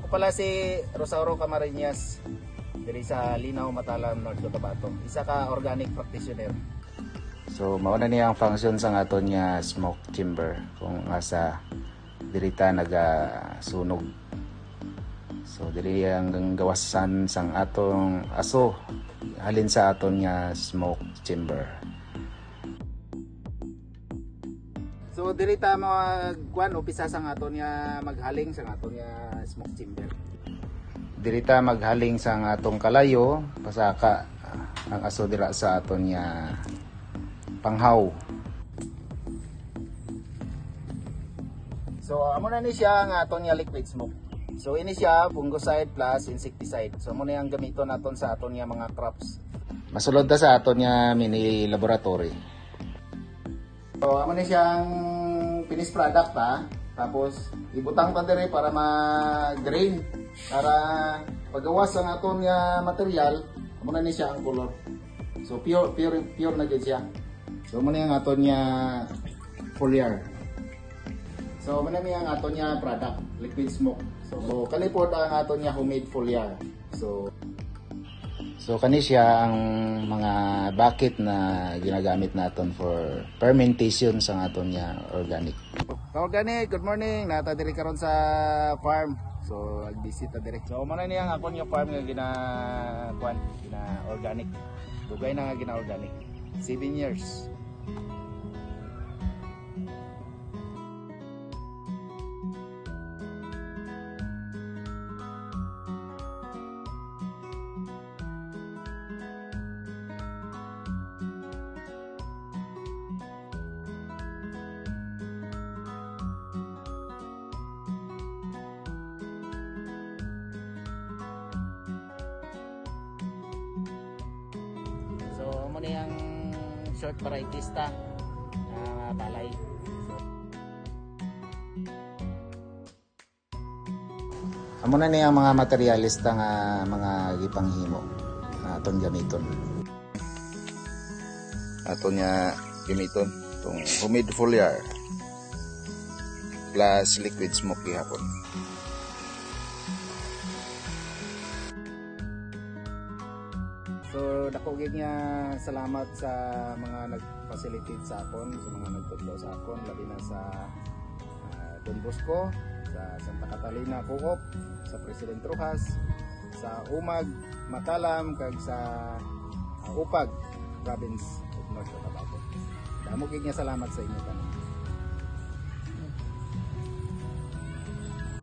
Pala si Rosauro Camarines diri sa Linaw, Matalam, North Cotabato. Isa ka organic practitioner. So mao na niya ang function sa aton nga smoke chamber kung asa dirita nagasunog. So diri ang gawasan sang atong aso halin sa aton nga smoke chamber. So diri ta magkuan upisa sang aton nga maghaling sang aton nga smoke chamber. Diri ta maghaling sang atong kalayo pasaka ang aso dira sa aton nga panghaw. So amo na ni siya ang aton nga liquid smoke. So ini siya fungicide plus insecticide. So amo na yang gamiton naton sa aton nga mga crops. Masulod ta sa aton nga mini laboratory. So amo na siyang finished product ha. Tapos ibutang pa dire para ma-grain para pagawas ang aton nga material, amo na ni siya ang color. So pure na gyud siya. So muna yung aton niya foliar. So muna yung aton niya product, liquid smoke. So kalipod ang aton niya homemade foliar. So kani siya ang mga bucket na ginagamit naton for fermentation sa aton niya organic. Organic, good morning. Nata diri karon sa farm. So nag-visit ta diri. So muna niya ang akon nga farm nga gina organic. Dugay na nga gina organic. 7 years. So muna yung short varieties ta na palay. Amo na niya mga materialista nga mga gipanghimo na aton gamiton. Aton nga gamiton tong homemade foliar plus liquid smoke gihapon. So dako gid nga salamat sa mga nag-facilitate sa akon, sa mga nagtudlo sa akon, labi na sa Don Bosco, sa Santa Catalina Co-op, sa President Rojas, sa Umag, Matalam, kag sa Upag Province of North Cotabato. Damo gid nga salamat sa inyo tanan.